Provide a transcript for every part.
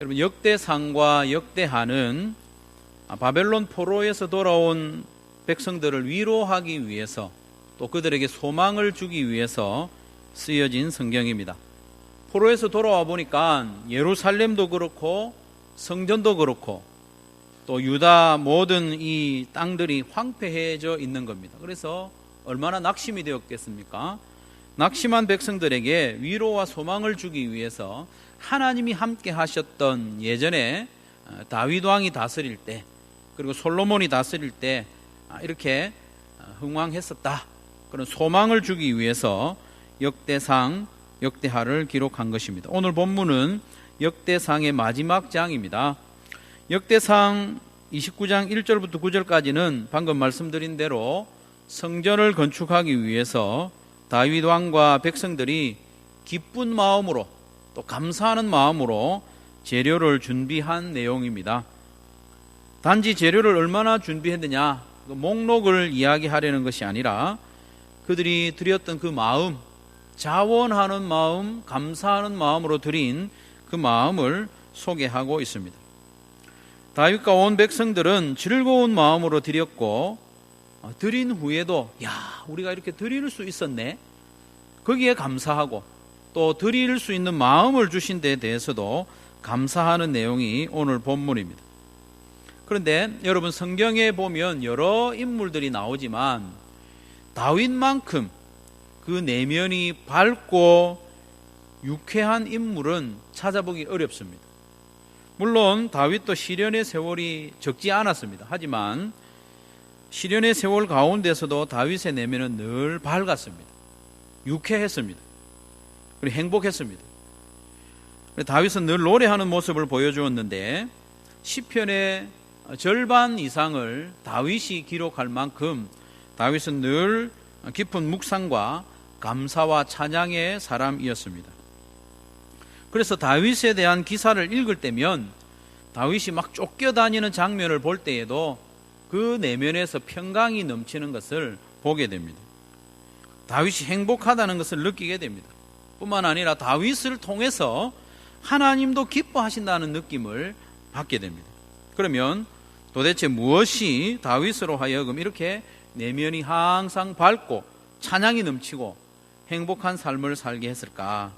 여러분, 역대상과 역대하는 바벨론 포로에서 돌아온 백성들을 위로하기 위해서 또 그들에게 소망을 주기 위해서 쓰여진 성경입니다. 포로에서 돌아와 보니까 예루살렘도 그렇고 성전도 그렇고 또 유다 모든 이 땅들이 황폐해져 있는 겁니다. 그래서 얼마나 낙심이 되었겠습니까? 낙심한 백성들에게 위로와 소망을 주기 위해서 하나님이 함께 하셨던 예전에 다윗 왕이 다스릴 때 그리고 솔로몬이 다스릴 때 이렇게 흥왕했었다, 그런 소망을 주기 위해서 역대상, 역대하를 기록한 것입니다. 오늘 본문은 역대상의 마지막 장입니다. 역대상 29장 1절부터 9절까지는 방금 말씀드린 대로 성전을 건축하기 위해서 다윗 왕과 백성들이 기쁜 마음으로 또 감사하는 마음으로 재료를 준비한 내용입니다. 단지 재료를 얼마나 준비했느냐, 목록을 이야기하려는 것이 아니라 그들이 드렸던 그 마음, 자원하는 마음, 감사하는 마음으로 드린 그 마음을 소개하고 있습니다. 다윗과 온 백성들은 즐거운 마음으로 드렸고, 드린 후에도 우리가 이렇게 드릴 수 있었네, 거기에 감사하고 또 드릴 수 있는 마음을 주신 데에 대해서도 감사하는 내용이 오늘 본문입니다. 그런데 여러분, 성경에 보면 여러 인물들이 나오지만 다윗만큼 그 내면이 밝고 유쾌한 인물은 찾아보기 어렵습니다. 물론 다윗도 시련의 세월이 적지 않았습니다. 하지만 시련의 세월 가운데서도 다윗의 내면은 늘 밝았습니다. 유쾌했습니다. 그리고 행복했습니다. 다윗은 늘 노래하는 모습을 보여주었는데 시편의 절반 이상을 다윗이 기록할 만큼 다윗은 늘 깊은 묵상과 감사와 찬양의 사람이었습니다. 그래서 다윗에 대한 기사를 읽을 때면 다윗이 막 쫓겨다니는 장면을 볼 때에도 그 내면에서 평강이 넘치는 것을 보게 됩니다. 다윗이 행복하다는 것을 느끼게 됩니다. 뿐만 아니라 다윗을 통해서 하나님도 기뻐하신다는 느낌을 받게 됩니다. 그러면 도대체 무엇이 다윗으로 하여금 이렇게 내면이 항상 밝고 찬양이 넘치고 행복한 삶을 살게 했을까?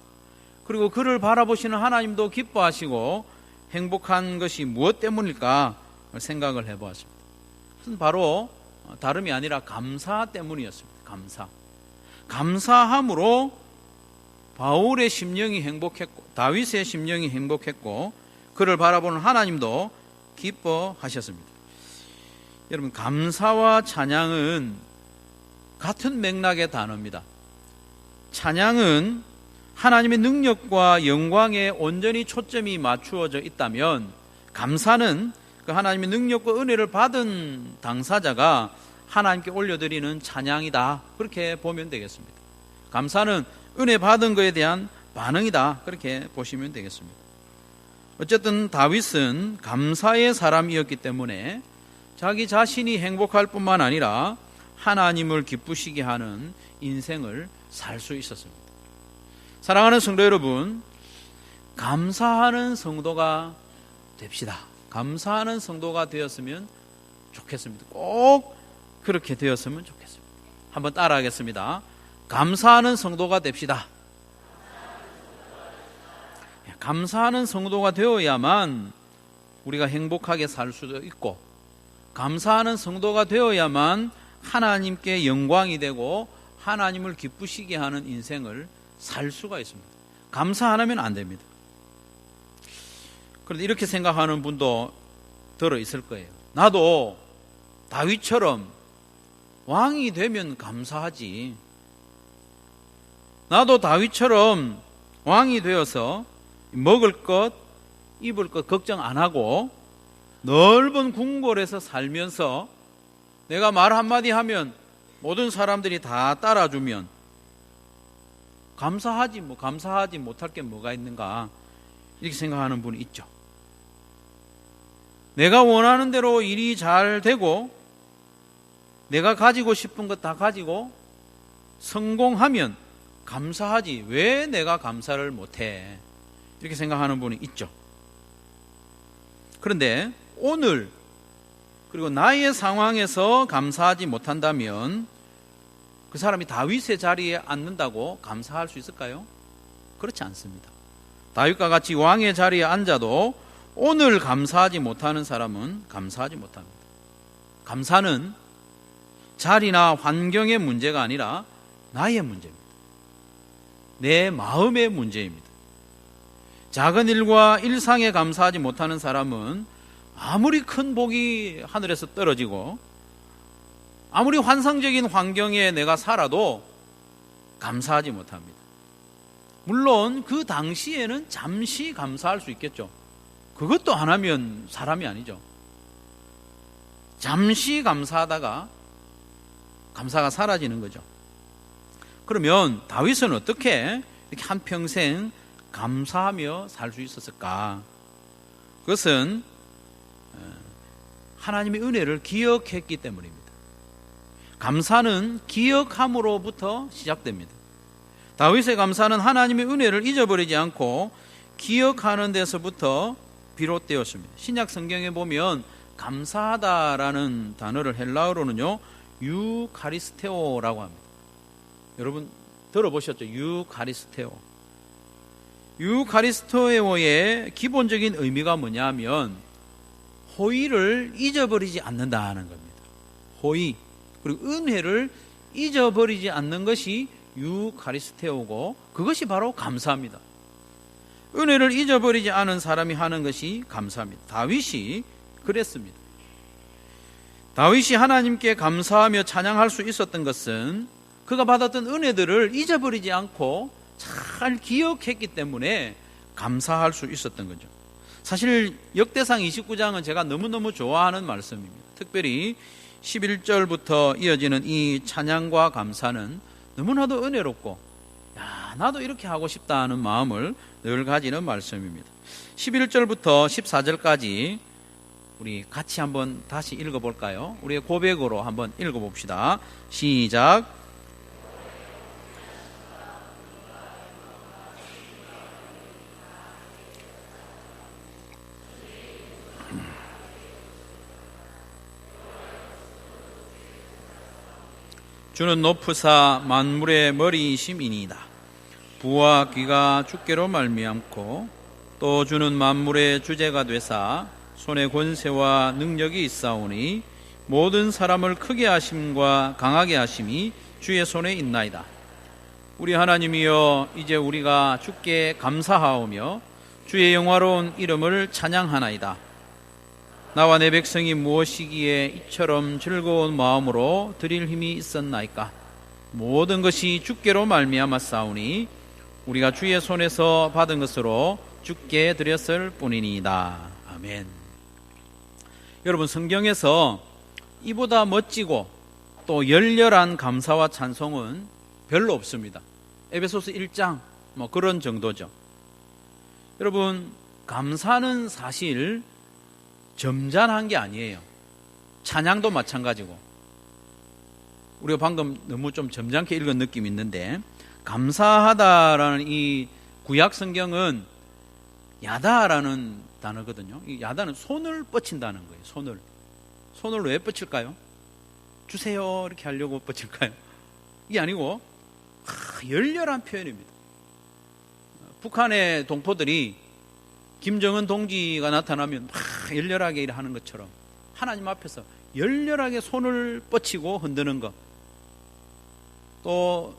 그리고 그를 바라보시는 하나님도 기뻐하시고 행복한 것이 무엇 때문일까 생각을 해보았습니다. 그것은 바로 다름이 아니라 감사 때문이었습니다. 감사함으로 바울의 심령이 행복했고 다윗의 심령이 행복했고 그를 바라보는 하나님도 기뻐하셨습니다. 여러분, 감사와 찬양은 같은 맥락의 단어입니다. 찬양은 하나님의 능력과 영광에 온전히 초점이 맞추어져 있다면, 감사는 그 하나님의 능력과 은혜를 받은 당사자가 하나님께 올려드리는 찬양이다, 그렇게 보면 되겠습니다. 감사는 은혜 받은 것에 대한 반응이다, 그렇게 보시면 되겠습니다. 어쨌든 다윗은 감사의 사람이었기 때문에 자기 자신이 행복할 뿐만 아니라 하나님을 기쁘시게 하는 인생을 살 수 있었습니다. 사랑하는 성도 여러분, 감사하는 성도가 됩시다. 감사하는 성도가 되었으면 좋겠습니다. 꼭 그렇게 되었으면 좋겠습니다. 한번 따라하겠습니다. 감사하는 성도가 됩시다. 감사하는 성도가 되어야만 우리가 행복하게 살 수도 있고, 감사하는 성도가 되어야만 하나님께 영광이 되고 하나님을 기쁘시게 하는 인생을 살 수가 있습니다. 감사 안 하면 안 됩니다. 그런데 이렇게 생각하는 분도 들어 있을 거예요. 나도 다윗처럼 왕이 되면 감사하지. 나도 다윗처럼 왕이 되어서 먹을 것, 입을 것 걱정 안 하고 넓은 궁궐에서 살면서 내가 말 한마디 하면 모든 사람들이 다 따라주면 감사하지, 감사하지 못할 게 뭐가 있는가, 이렇게 생각하는 분이 있죠. 내가 원하는 대로 일이 잘 되고 내가 가지고 싶은 것 다 가지고 성공하면 감사하지, 왜 내가 감사를 못해, 이렇게 생각하는 분이 있죠. 그런데 오늘 그리고 나의 상황에서 감사하지 못한다면 그 사람이 다윗의 자리에 앉는다고 감사할 수 있을까요? 그렇지 않습니다. 다윗과 같이 왕의 자리에 앉아도 오늘 감사하지 못하는 사람은 감사하지 못합니다. 감사는 자리나 환경의 문제가 아니라 나의 문제입니다. 내 마음의 문제입니다. 작은 일과 일상에 감사하지 못하는 사람은 아무리 큰 복이 하늘에서 떨어지고 아무리 환상적인 환경에 내가 살아도 감사하지 못합니다. 물론 그 당시에는 잠시 감사할 수 있겠죠. 그것도 안 하면 사람이 아니죠. 잠시 감사하다가 감사가 사라지는 거죠. 그러면 다윗은 어떻게 이렇게 한평생 감사하며 살 수 있었을까? 그것은 하나님의 은혜를 기억했기 때문입니다. 감사는 기억함으로부터 시작됩니다. 다윗의 감사는 하나님의 은혜를 잊어버리지 않고 기억하는 데서부터 비롯되었습니다. 신약 성경에 보면 감사하다라는 단어를 헬라어로는요 유카리스테오라고 합니다. 여러분 들어보셨죠? 유카리스테오. 유카리스테오의 기본적인 의미가 뭐냐면 호의를 잊어버리지 않는다는 겁니다. 호의 그리고 은혜를 잊어버리지 않는 것이 유카리스테오고 그것이 바로 감사입니다. 은혜를 잊어버리지 않은 사람이 하는 것이 감사입니다. 다윗이 그랬습니다. 다윗이 하나님께 감사하며 찬양할 수 있었던 것은 그가 받았던 은혜들을 잊어버리지 않고 잘 기억했기 때문에 감사할 수 있었던 거죠. 사실 역대상 29장은 제가 너무너무 좋아하는 말씀입니다. 특별히 11절부터 이어지는 이 찬양과 감사는 너무나도 은혜롭고 나도 이렇게 하고 싶다는 마음을 늘 가지는 말씀입니다. 11절부터 14절까지 우리 같이 한번 다시 읽어볼까요? 우리의 고백으로 한번 읽어봅시다. 시작. 주는 높으사 만물의 머리이심이니이다. 부와 귀가 주께로 말미암고 또 주는 만물의 주제가 되사 손에 권세와 능력이 있사오니 모든 사람을 크게 하심과 강하게 하심이 주의 손에 있나이다. 우리 하나님이여 이제 우리가 주께 감사하오며 주의 영화로운 이름을 찬양하나이다. 나와 내 백성이 무엇이기에 이처럼 즐거운 마음으로 드릴 힘이 있었나이까? 모든 것이 주께로 말미암았사오니 우리가 주의 손에서 받은 것으로 주께 드렸을 뿐이니이다. 아멘. 여러분 성경에서 이보다 멋지고 또 열렬한 감사와 찬송은 별로 없습니다. 에베소서 1장 그런 정도죠. 여러분 감사는 사실 점잖은 게 아니에요. 찬양도 마찬가지고. 우리가 방금 너무 좀 점잖게 읽은 느낌이 있는데 감사하다라는 이 구약 성경은 야다라는 단어거든요. 이 야다는 손을 뻗친다는 거예요. 손을 왜 뻗칠까요? 주세요 이렇게 하려고 뻗칠까요? 이게 아니고 열렬한 표현입니다. 북한의 동포들이 김정은 동지가 나타나면 막 열렬하게 일하는 것처럼 하나님 앞에서 열렬하게 손을 뻗치고 흔드는 것, 또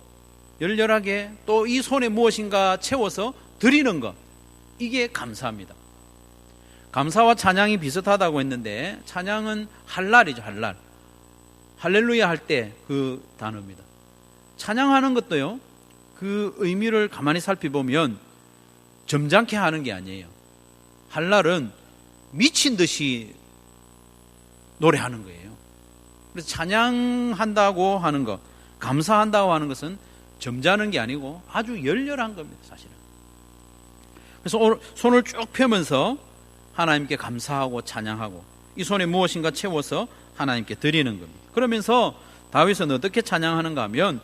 열렬하게 또 이 손에 무엇인가 채워서 드리는 것, 이게 감사합니다. 감사와 찬양이 비슷하다고 했는데 찬양은 할랄이죠. 할랄. 할렐루야 할 때 그 단어입니다. 찬양하는 것도요 그 의미를 가만히 살펴보면 점잖게 하는 게 아니에요. 할랄은 미친 듯이 노래하는 거예요. 그래서 찬양한다고 하는 것, 감사한다고 하는 것은 점잖은 게 아니고 아주 열렬한 겁니다. 사실은. 그래서 손을 쭉 펴면서 하나님께 감사하고 찬양하고 이 손에 무엇인가 채워서 하나님께 드리는 겁니다. 그러면서 다윗은 어떻게 찬양하는가 하면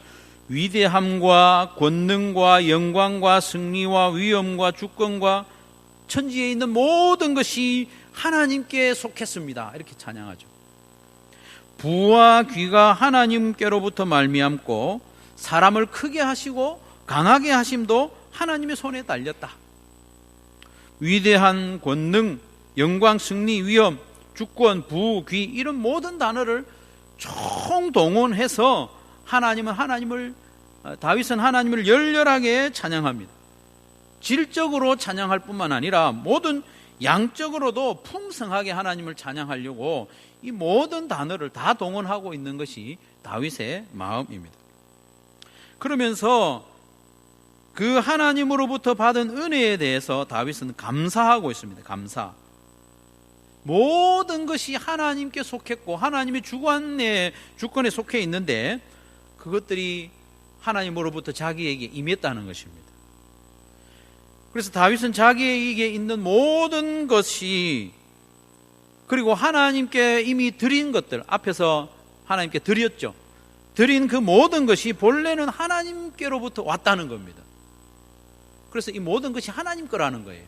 위대함과 권능과 영광과 승리와 위엄과 주권과 천지에 있는 모든 것이 하나님께 속했습니다. 이렇게 찬양하죠. 부와 귀가 하나님께로부터 말미암고 사람을 크게 하시고 강하게 하심도 하나님의 손에 달렸다. 위대한 권능, 영광, 승리, 위엄, 주권, 부, 귀 이런 모든 단어를 총동원해서 다윗은 하나님을 열렬하게 찬양합니다. 질적으로 찬양할 뿐만 아니라 모든 양적으로도 풍성하게 하나님을 찬양하려고 이 모든 단어를 다 동원하고 있는 것이 다윗의 마음입니다. 그러면서 그 하나님으로부터 받은 은혜에 대해서 다윗은 감사하고 있습니다. 감사. 모든 것이 하나님께 속했고 하나님의 주권에 속해 있는데 그것들이 하나님으로부터 자기에게 임했다는 것입니다. 그래서 다윗은 자기에게 있는 모든 것이 그리고 하나님께 이미 드린 것들 앞에서 하나님께 드렸죠. 드린 그 모든 것이 본래는 하나님께로부터 왔다는 겁니다. 그래서 이 모든 것이 하나님 거라는 거예요.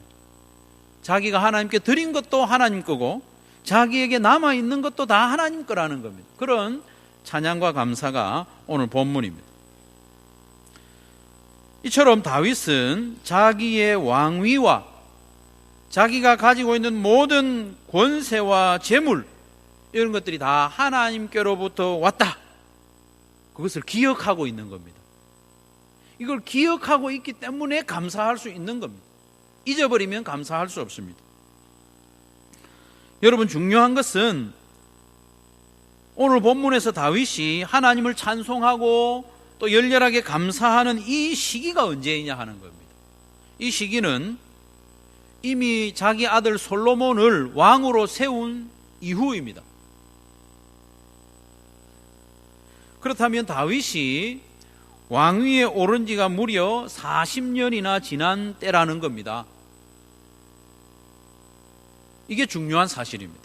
자기가 하나님께 드린 것도 하나님 거고 자기에게 남아있는 것도 다 하나님 거라는 겁니다. 그런 찬양과 감사가 오늘 본문입니다. 이처럼 다윗은 자기의 왕위와 자기가 가지고 있는 모든 권세와 재물 이런 것들이 다 하나님께로부터 왔다. 그것을 기억하고 있는 겁니다. 이걸 기억하고 있기 때문에 감사할 수 있는 겁니다. 잊어버리면 감사할 수 없습니다. 여러분, 중요한 것은 오늘 본문에서 다윗이 하나님을 찬송하고 또 열렬하게 감사하는 이 시기가 언제이냐 하는 겁니다. 이 시기는 이미 자기 아들 솔로몬을 왕으로 세운 이후입니다. 그렇다면 다윗이 왕위에 오른 지가 무려 40년이나 지난 때라는 겁니다. 이게 중요한 사실입니다.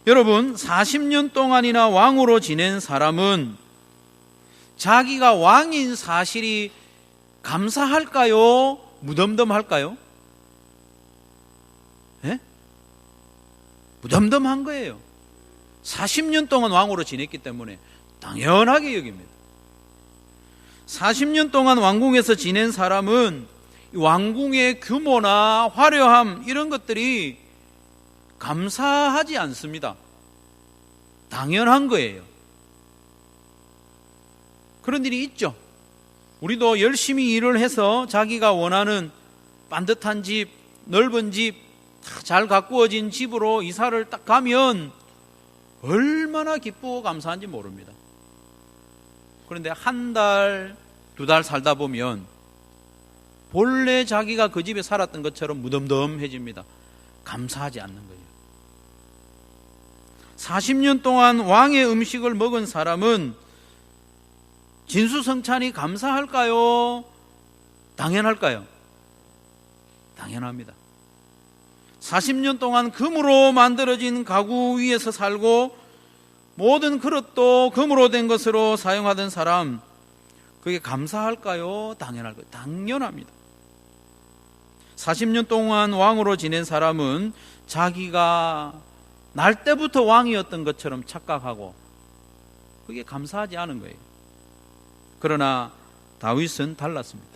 여러분, 40년 동안이나 왕으로 지낸 사람은 자기가 왕인 사실이 감사할까요? 무덤덤할까요? 예? 무덤덤한 거예요. 40년 동안 왕으로 지냈기 때문에 당연하게 여깁니다. 40년 동안 왕궁에서 지낸 사람은 왕궁의 규모나 화려함 이런 것들이 감사하지 않습니다. 당연한 거예요. 그런 일이 있죠. 우리도 열심히 일을 해서 자기가 원하는 반듯한 집, 넓은 집, 잘 가꾸어진 집으로 이사를 딱 가면 얼마나 기쁘고 감사한지 모릅니다. 그런데 한 달, 두 달 살다 보면 본래 자기가 그 집에 살았던 것처럼 무덤덤해집니다. 감사하지 않는 거예요. 40년 동안 왕의 음식을 먹은 사람은 진수성찬이 감사할까요? 당연할까요? 당연합니다. 40년 동안 금으로 만들어진 가구 위에서 살고 모든 그릇도 금으로 된 것으로 사용하던 사람, 그게 감사할까요? 당연할까요? 당연합니다. 40년 동안 왕으로 지낸 사람은 자기가 날 때부터 왕이었던 것처럼 착각하고 그게 감사하지 않은 거예요. 그러나 다윗은 달랐습니다.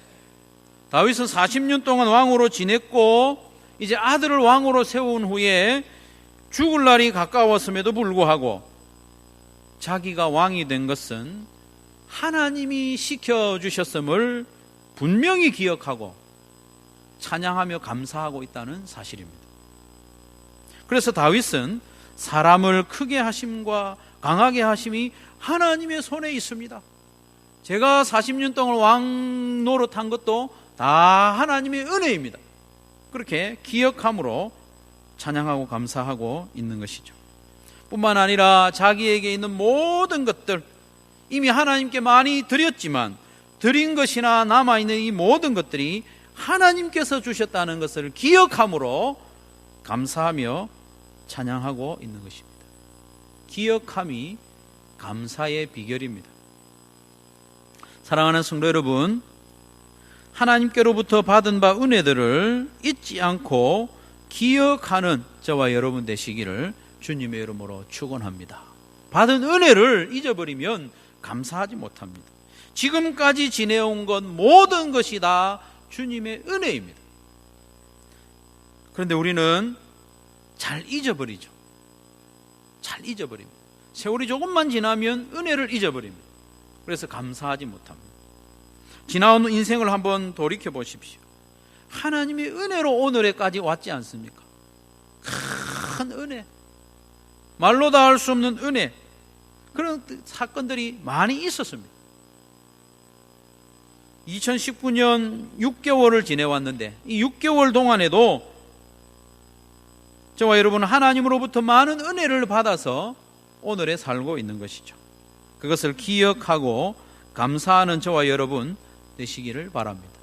다윗은 40년 동안 왕으로 지냈고 이제 아들을 왕으로 세운 후에 죽을 날이 가까웠음에도 불구하고 자기가 왕이 된 것은 하나님이 시켜주셨음을 분명히 기억하고 찬양하며 감사하고 있다는 사실입니다. 그래서 다윗은 사람을 크게 하심과 강하게 하심이 하나님의 손에 있습니다. 제가 40년 동안 왕 노릇한 것도 다 하나님의 은혜입니다. 그렇게 기억함으로 찬양하고 감사하고 있는 것이죠. 뿐만 아니라 자기에게 있는 모든 것들, 이미 하나님께 많이 드렸지만 드린 것이나 남아있는 이 모든 것들이 하나님께서 주셨다는 것을 기억함으로 감사하며 찬양하고 있는 것입니다. 기억함이 감사의 비결입니다. 사랑하는 성도 여러분, 하나님께로부터 받은 바 은혜들을 잊지 않고 기억하는 저와 여러분 되시기를 주님의 이름으로 축원합니다. 받은 은혜를 잊어버리면 감사하지 못합니다. 지금까지 지내온 것 모든 것이 다 주님의 은혜입니다. 그런데 우리는 잘 잊어버리죠. 잘 잊어버립니다. 세월이 조금만 지나면 은혜를 잊어버립니다. 그래서 감사하지 못합니다. 지나온 인생을 한번 돌이켜 보십시오. 하나님의 은혜로 오늘에까지 왔지 않습니까? 큰 은혜, 말로 다 할 수 없는 은혜, 그런 사건들이 많이 있었습니다. 2019년 6개월을 지내왔는데 이 6개월 동안에도 저와 여러분은 하나님으로부터 많은 은혜를 받아서 오늘에 살고 있는 것이죠. 그것을 기억하고 감사하는 저와 여러분 되시기를 바랍니다.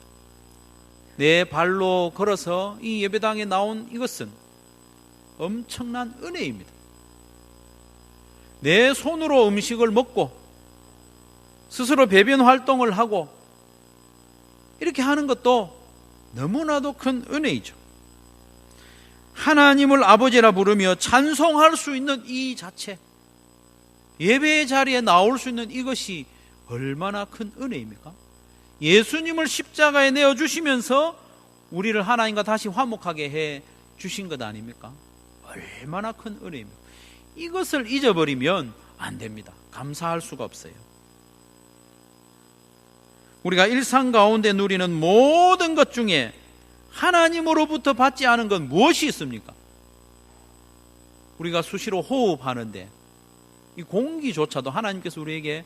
내 발로 걸어서 이 예배당에 나온 이것은 엄청난 은혜입니다. 내 손으로 음식을 먹고 스스로 배변 활동을 하고 이렇게 하는 것도 너무나도 큰 은혜이죠. 하나님을 아버지라 부르며 찬송할 수 있는 이 자체, 예배의 자리에 나올 수 있는 이것이 얼마나 큰 은혜입니까? 예수님을 십자가에 내어주시면서 우리를 하나님과 다시 화목하게 해 주신 것 아닙니까? 얼마나 큰 은혜입니까? 이것을 잊어버리면 안 됩니다. 감사할 수가 없어요. 우리가 일상 가운데 누리는 모든 것 중에 하나님으로부터 받지 않은 건 무엇이 있습니까? 우리가 수시로 호흡하는데 이 공기조차도 하나님께서 우리에게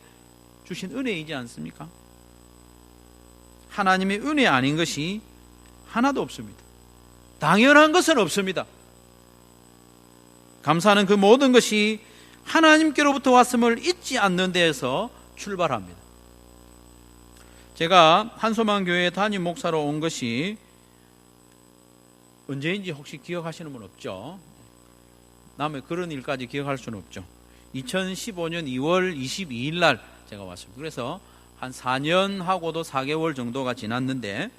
주신 은혜이지 않습니까? 하나님의 은혜 아닌 것이 하나도 없습니다. 당연한 것은 없습니다. 감사는 그 모든 것이 하나님께로부터 왔음을 잊지 않는 데에서 출발합니다. 제가 한소망교회 담임 목사로 온 것이 언제인지 혹시 기억하시는 분 없죠? 남의 그런 일까지 기억할 수는 없죠. 2015년 2월 22일 날 제가 왔습니다. 그래서 한 4년하고도 4개월 정도가 지났는데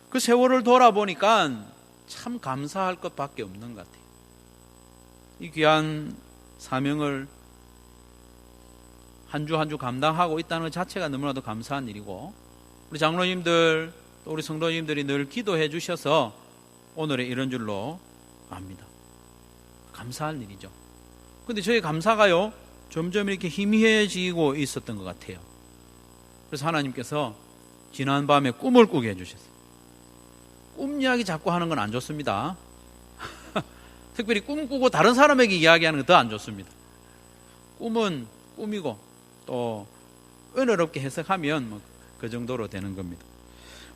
그 세월을 돌아보니까 참 감사할 것밖에 없는 것 같아요. 이 귀한 사명을 한 주 한 주 감당하고 있다는 것 자체가 너무나도 감사한 일이고, 우리 장로님들 또 우리 성도님들이 늘 기도해 주셔서 오늘의 이런 줄로 압니다. 감사한 일이죠. 그런데 저희 감사가요 점점 이렇게 희미해지고 있었던 것 같아요. 그래서 하나님께서 지난밤에 꿈을 꾸게 해주셨어요. 꿈 이야기 자꾸 하는 건 안 좋습니다. 특별히 꿈 꾸고 다른 사람에게 이야기하는 건 더 안 좋습니다. 꿈은 꿈이고 또 은혜롭게 해석하면 그 정도로 되는 겁니다.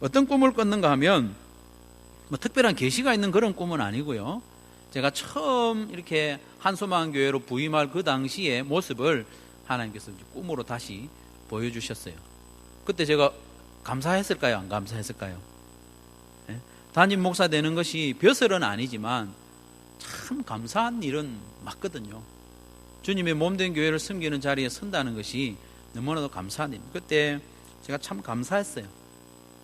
어떤 꿈을 꿨는가 하면 특별한 계시가 있는 그런 꿈은 아니고요. 제가 처음 이렇게 한소망교회로 부임할 그 당시의 모습을 하나님께서 꿈으로 다시 보여주셨어요. 그때 제가 감사했을까요? 안 감사했을까요? 네? 담임 목사 되는 것이 벼슬은 아니지만 참 감사한 일은 맞거든요. 주님의 몸된 교회를 섬기는 자리에 선다는 것이 너무나도 감사한 일입니다. 그때 제가 참 감사했어요.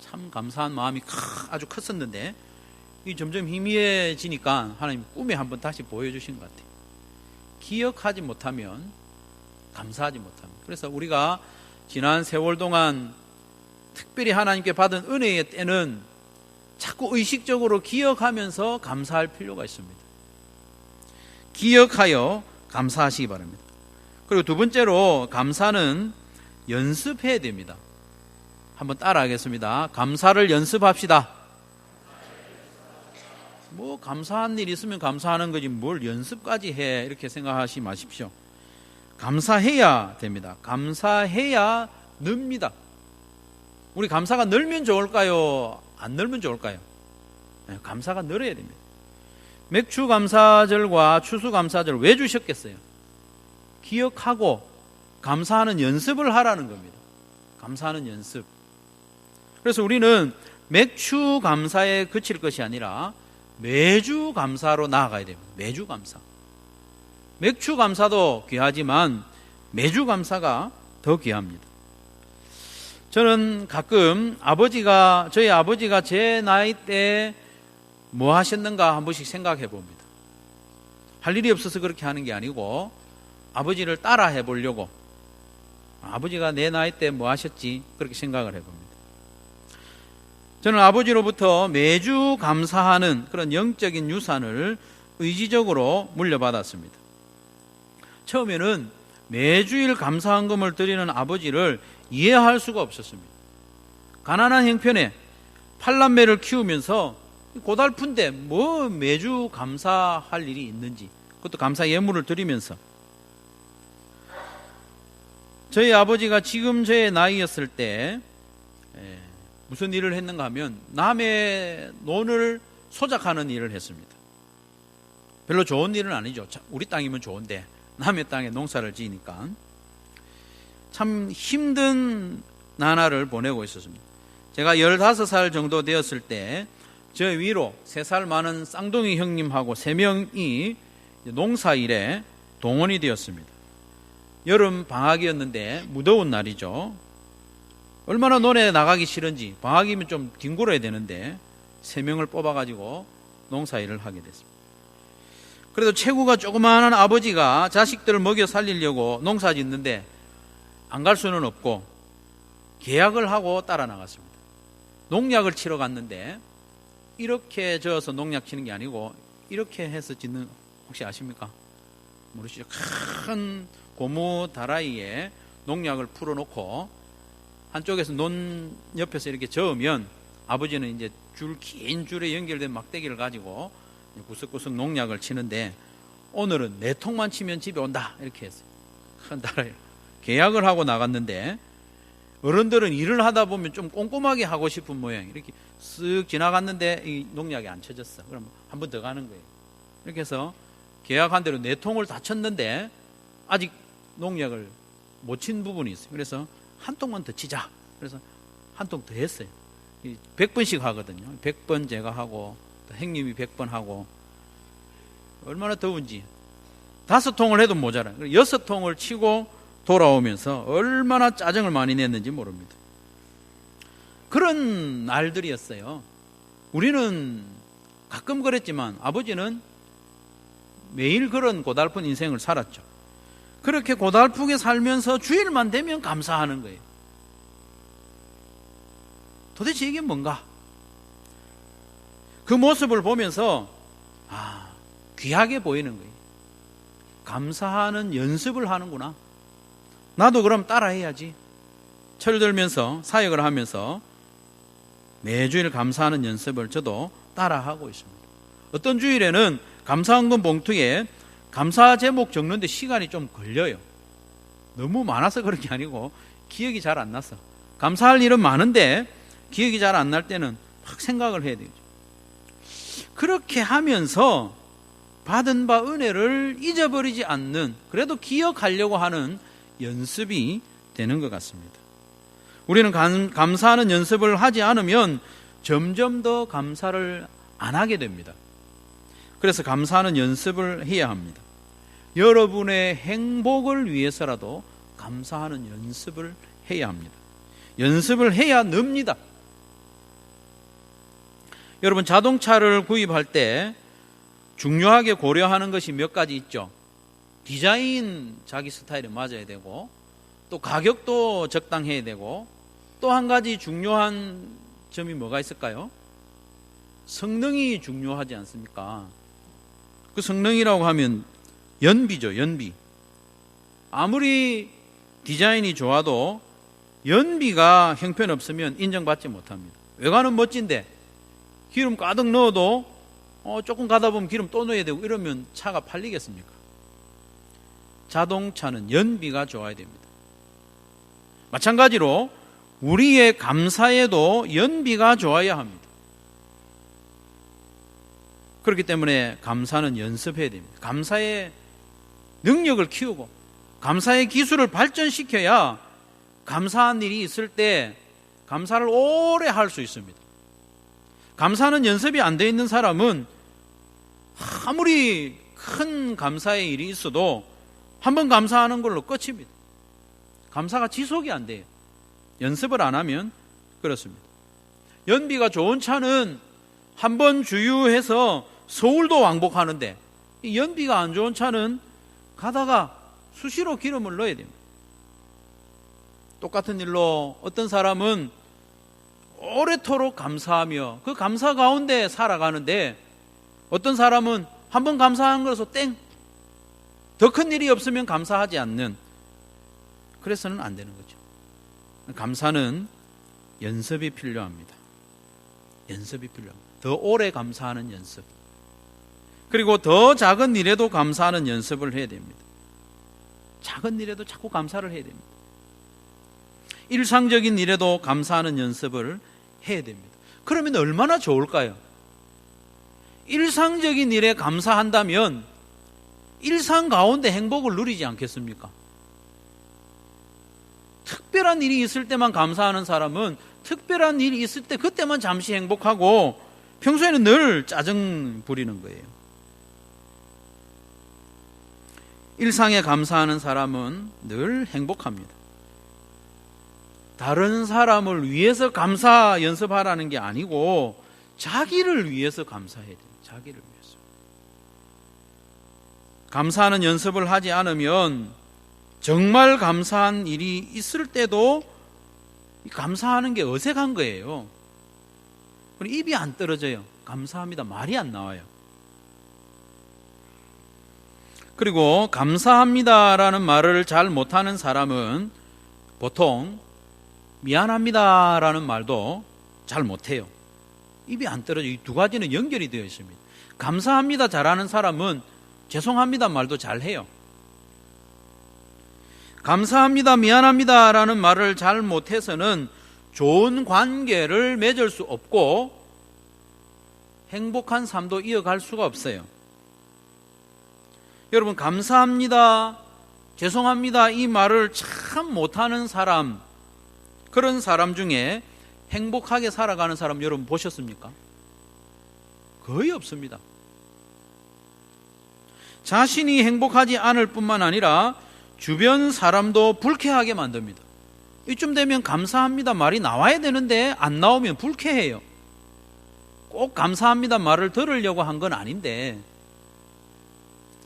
참 감사한 마음이 아주 컸었는데 이 점점 희미해지니까 하나님 꿈에 한번 다시 보여주신 것 같아요. 기억하지 못하면 감사하지 못합니다. 그래서 우리가 지난 세월 동안 특별히 하나님께 받은 은혜의 때는 자꾸 의식적으로 기억하면서 감사할 필요가 있습니다. 기억하여 감사하시기 바랍니다. 그리고 두 번째로 감사는 연습해야 됩니다. 한번 따라 하겠습니다. 감사를 연습합시다. 뭐 감사한 일 있으면 감사하는 거지 뭘 연습까지 해 이렇게 생각하지 마십시오. 감사해야 됩니다. 감사해야 늡니다. 우리 감사가 늘면 좋을까요? 안 늘면 좋을까요? 네, 감사가 늘어야 됩니다. 맥추 감사절과 추수 감사절 왜 주셨겠어요? 기억하고 감사하는 연습을 하라는 겁니다. 감사하는 연습. 그래서 우리는 맥추 감사에 그칠 것이 아니라 매주 감사로 나아가야 됩니다. 매주 감사. 맥추 감사도 귀하지만 매주 감사가 더 귀합니다. 저는 가끔 저희 아버지가 제 나이 때 뭐 하셨는가 한 번씩 생각해 봅니다. 할 일이 없어서 그렇게 하는 게 아니고 아버지를 따라 해보려고, 아버지가 내 나이 때 뭐 하셨지, 그렇게 생각을 해봅니다. 저는 아버지로부터 매주 감사하는 그런 영적인 유산을 의지적으로 물려받았습니다. 처음에는 매주일 감사헌금을 드리는 아버지를 이해할 수가 없었습니다. 가난한 형편에 8남매를 키우면서 고달픈데 뭐 매주 감사할 일이 있는지, 그것도 감사 예물을 드리면서. 저희 아버지가 지금 저의 나이였을 때 무슨 일을 했는가 하면 남의 논을 소작하는 일을 했습니다. 별로 좋은 일은 아니죠. 우리 땅이면 좋은데 남의 땅에 농사를 지으니까 참 힘든 나날을 보내고 있었습니다. 제가 15살 정도 되었을 때 저 위로 3살 많은 쌍둥이 형님하고 3명이 농사일에 동원이 되었습니다. 여름 방학이었는데 무더운 날이죠. 얼마나 논에 나가기 싫은지, 방학이면 좀 뒹굴어야 되는데 3명을 뽑아가지고 농사일을 하게 됐습니다. 그래도 체구가 조그마한 아버지가 자식들을 먹여 살리려고 농사 짓는데 안 갈 수는 없고 계약을 하고 따라 나갔습니다. 농약을 치러 갔는데 이렇게 저어서 농약 치는 게 아니고 이렇게 해서 짓는, 혹시 아십니까? 모르시죠? 큰 고무 다라이에 농약을 풀어놓고 한쪽에서 논 옆에서 이렇게 저으면 아버지는 이제 긴 줄에 연결된 막대기를 가지고 구석구석 농약을 치는데 오늘은 4통만 치면 집에 온다, 이렇게 했어요. 큰 다라이 계약을 하고 나갔는데 어른들은 일을 하다 보면 좀 꼼꼼하게 하고 싶은 모양. 이렇게 쓱 지나갔는데 이 농약이 안 쳐졌어. 그럼 한 번 더 가는 거예요. 이렇게 해서 계약한 대로 4통을 다 쳤는데 아직 농약을 못 친 부분이 있어요. 그래서 한 통만 더 치자. 그래서 한 통 더 했어요. 100번씩 하거든요. 100번 제가 하고 또 형님이 100번 하고. 얼마나 더운지 5통을 해도 모자라요. 6통을 치고 돌아오면서 얼마나 짜증을 많이 냈는지 모릅니다. 그런 날들이었어요. 우리는 가끔 그랬지만 아버지는 매일 그런 고달픈 인생을 살았죠. 그렇게 고달프게 살면서 주일만 되면 감사하는 거예요. 도대체 이게 뭔가? 그 모습을 보면서 귀하게 보이는 거예요. 감사하는 연습을 하는구나. 나도 그럼 따라해야지. 철들면서 사역을 하면서 매주일 감사하는 연습을 저도 따라하고 있습니다. 어떤 주일에는 감사헌금 봉투에 감사 제목 적는데 시간이 좀 걸려요. 너무 많아서 그런 게 아니고 기억이 잘 안 나서. 감사할 일은 많은데 기억이 잘 안 날 때는 확 생각을 해야 되죠. 그렇게 하면서 받은 바 은혜를 잊어버리지 않는, 그래도 기억하려고 하는 연습이 되는 것 같습니다. 우리는 감사하는 연습을 하지 않으면 점점 더 감사를 안 하게 됩니다. 그래서 감사하는 연습을 해야 합니다. 여러분의 행복을 위해서라도 감사하는 연습을 해야 합니다. 연습을 해야 늡니다. 여러분, 자동차를 구입할 때 중요하게 고려하는 것이 몇 가지 있죠. 디자인 자기 스타일에 맞아야 되고, 또 가격도 적당해야 되고, 또 한 가지 중요한 점이 뭐가 있을까요? 성능이 중요하지 않습니까? 그 성능이라고 하면 연비죠, 연비. 아무리 디자인이 좋아도 연비가 형편없으면 인정받지 못합니다. 외관은 멋진데 기름 가득 넣어도 조금 가다 보면 기름 또 넣어야 되고 이러면 차가 팔리겠습니까? 자동차는 연비가 좋아야 됩니다. 마찬가지로 우리의 감사에도 연비가 좋아야 합니다. 그렇기 때문에 감사는 연습해야 됩니다. 감사의 능력을 키우고 감사의 기술을 발전시켜야 감사한 일이 있을 때 감사를 오래 할 수 있습니다. 감사는 연습이 안 돼 있는 사람은 아무리 큰 감사의 일이 있어도 한번 감사하는 걸로 끝입니다. 감사가 지속이 안 돼요. 연습을 안 하면 그렇습니다. 연비가 좋은 차는 한번 주유해서 서울도 왕복하는데 이 연비가 안 좋은 차는 가다가 수시로 기름을 넣어야 됩니다. 똑같은 일로 어떤 사람은 오래도록 감사하며 그 감사 가운데 살아가는데 어떤 사람은 한번 감사한 것으로 땡! 더 큰 일이 없으면 감사하지 않는, 그래서는 안 되는 거죠. 감사는 연습이 필요합니다. 연습이 필요합니다. 더 오래 감사하는 연습. 그리고 더 작은 일에도 감사하는 연습을 해야 됩니다. 작은 일에도 자꾸 감사를 해야 됩니다. 일상적인 일에도 감사하는 연습을 해야 됩니다. 그러면 얼마나 좋을까요? 일상적인 일에 감사한다면 일상 가운데 행복을 누리지 않겠습니까? 특별한 일이 있을 때만 감사하는 사람은 특별한 일이 있을 때 그때만 잠시 행복하고 평소에는 늘 짜증 부리는 거예요. 일상에 감사하는 사람은 늘 행복합니다. 다른 사람을 위해서 감사 연습하라는 게 아니고 자기를 위해서 감사해야 돼요. 자기를 위해서. 감사하는 연습을 하지 않으면 정말 감사한 일이 있을 때도 감사하는 게 어색한 거예요. 그리고 입이 안 떨어져요. 감사합니다. 말이 안 나와요. 그리고 감사합니다라는 말을 잘 못하는 사람은 보통 미안합니다라는 말도 잘 못해요. 입이 안 떨어져요. 이 두 가지는 연결이 되어 있습니다. 감사합니다 잘하는 사람은 죄송합니다 말도 잘해요. 감사합니다, 미안합니다라는 말을 잘 못해서는 좋은 관계를 맺을 수 없고 행복한 삶도 이어갈 수가 없어요. 여러분, 감사합니다, 죄송합니다 이 말을 참 못하는 사람, 그런 사람 중에 행복하게 살아가는 사람 여러분 보셨습니까? 거의 없습니다. 자신이 행복하지 않을 뿐만 아니라 주변 사람도 불쾌하게 만듭니다. 이쯤 되면 감사합니다 말이 나와야 되는데 안 나오면 불쾌해요. 꼭 감사합니다 말을 들으려고 한 건 아닌데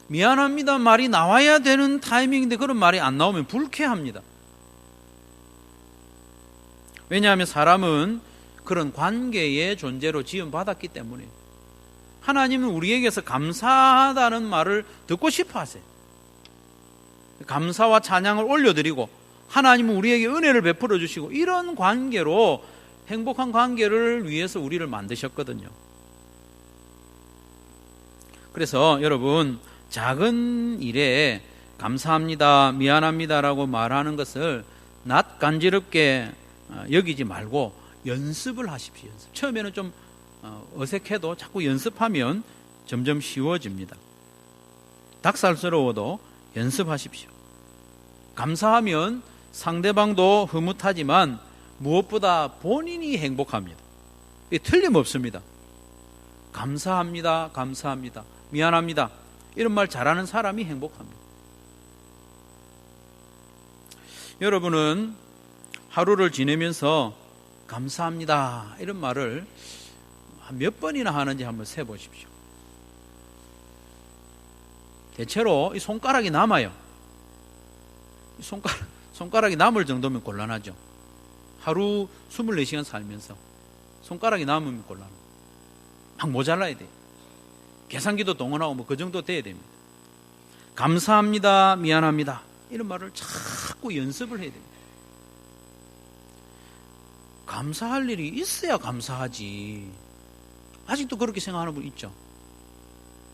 미안합니다 말이 나와야 되는 타이밍인데 그런 말이 안 나오면 불쾌합니다. 왜냐하면 사람은 그런 관계의 존재로 지음받았기 때문에 하나님은 우리에게서 감사하다는 말을 듣고 싶어 하세요. 감사와 찬양을 올려드리고 하나님은 우리에게 은혜를 베풀어 주시고 이런 관계로 행복한 관계를 위해서 우리를 만드셨거든요. 그래서 여러분, 작은 일에 감사합니다, 미안합니다라고 말하는 것을 낯간지럽게 여기지 말고 연습을 하십시오. 연습. 처음에는 좀 어색해도 자꾸 연습하면 점점 쉬워집니다. 닭살스러워도 연습하십시오. 감사하면 상대방도 흐뭇하지만 무엇보다 본인이 행복합니다. 이게 틀림없습니다. 감사합니다, 감사합니다, 미안합니다 이런 말 잘하는 사람이 행복합니다. 여러분은 하루를 지내면서 감사합니다 이런 말을 몇 번이나 하는지 한번 세보십시오. 대체로 이 손가락이 남아요. 손가락이 남을 정도면 곤란하죠. 하루 24시간 살면서 손가락이 남으면 곤란해요. 막 모자라야 돼요. 계산기도 동원하고 뭐 그 정도 돼야 됩니다. 감사합니다, 미안합니다 이런 말을 자꾸 연습을 해야 됩니다. 감사할 일이 있어야 감사하지. 아직도 그렇게 생각하는 분 있죠.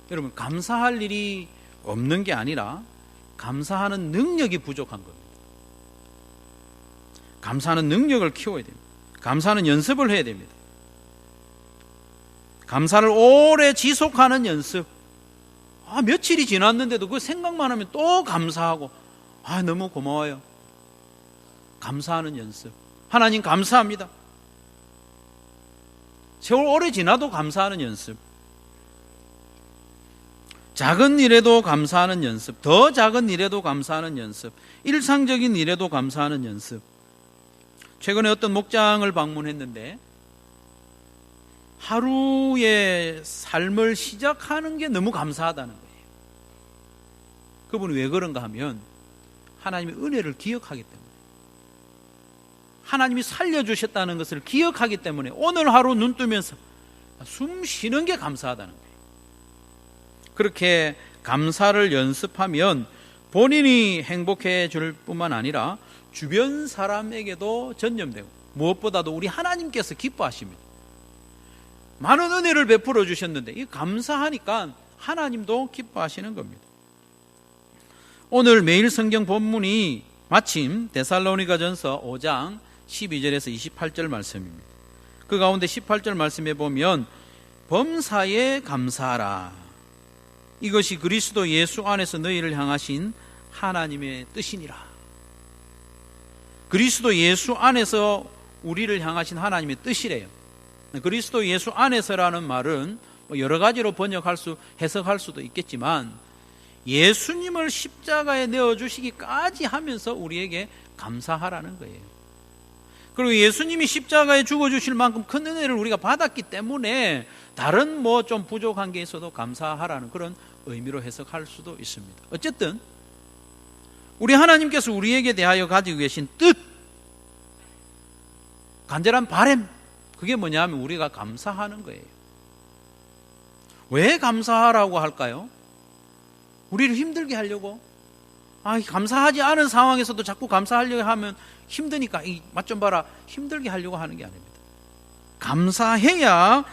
여러분, 감사할 일이 없는 게 아니라 감사하는 능력이 부족한 겁니다. 감사하는 능력을 키워야 됩니다. 감사하는 연습을 해야 됩니다. 감사를 오래 지속하는 연습. 며칠이 지났는데도 그 생각만 하면 또 감사하고 너무 고마워요. 감사하는 연습. 하나님 감사합니다. 세월 오래 지나도 감사하는 연습. 작은 일에도 감사하는 연습. 더 작은 일에도 감사하는 연습. 일상적인 일에도 감사하는 연습. 최근에 어떤 목장을 방문했는데 하루의 삶을 시작하는 게 너무 감사하다는 거예요. 그분이 왜 그런가 하면 하나님의 은혜를 기억하기 때문에, 하나님이 살려주셨다는 것을 기억하기 때문에 오늘 하루 눈 뜨면서 숨 쉬는 게 감사하다는 거예요. 그렇게 감사를 연습하면 본인이 행복해질 뿐만 아니라 주변 사람에게도 전념되고, 무엇보다도 우리 하나님께서 기뻐하십니다. 많은 은혜를 베풀어 주셨는데 이 감사하니까 하나님도 기뻐하시는 겁니다. 오늘 매일 성경 본문이 마침 데살로니가전서 5장 12절에서 28절 말씀입니다. 그 가운데 18절 말씀에 보면 범사에 감사하라, 이것이 그리스도 예수 안에서 너희를 향하신 하나님의 뜻이니라. 그리스도 예수 안에서 우리를 향하신 하나님의 뜻이래요. 그리스도 예수 안에서라는 말은 여러 가지로 해석할 수도 있겠지만, 예수님을 십자가에 내어주시기까지 하면서 우리에게 감사하라는 거예요. 그리고 예수님이 십자가에 죽어주실 만큼 큰 은혜를 우리가 받았기 때문에 다른 좀 부족한 게 있어도 감사하라는 그런 의미로 해석할 수도 있습니다. 어쨌든 우리 하나님께서 우리에게 대하여 가지고 계신 뜻, 간절한 바람, 그게 뭐냐면 우리가 감사하는 거예요. 왜 감사하라고 할까요? 우리를 힘들게 하려고? 감사하지 않은 상황에서도 자꾸 감사하려고 하면 힘드니까 맛 좀 봐라, 힘들게 하려고 하는 게 아닙니다. 감사해야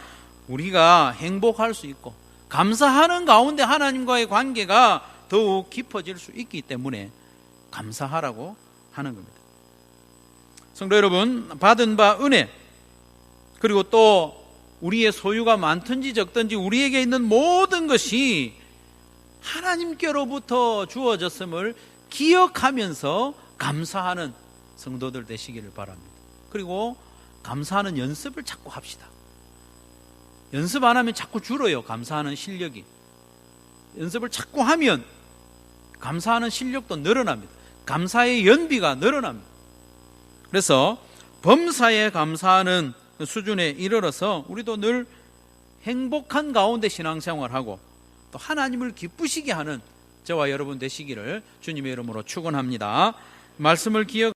우리가 행복할 수 있고, 감사하는 가운데 하나님과의 관계가 더욱 깊어질 수 있기 때문에 감사하라고 하는 겁니다. 성도 여러분, 받은 바 은혜, 그리고 또 우리의 소유가 많든지 적든지 우리에게 있는 모든 것이 하나님께로부터 주어졌음을 기억하면서 감사하는 성도들 되시기를 바랍니다. 그리고 감사하는 연습을 자꾸 합시다. 연습 안 하면 자꾸 줄어요, 감사하는 실력이. 연습을 자꾸 하면 감사하는 실력도 늘어납니다. 감사의 연비가 늘어납니다. 그래서 범사에 감사하는 수준에 이르러서 우리도 늘 행복한 가운데 신앙생활하고 또 하나님을 기쁘시게 하는 저와 여러분 되시기를 주님의 이름으로 축원합니다. 말씀을 기억하시고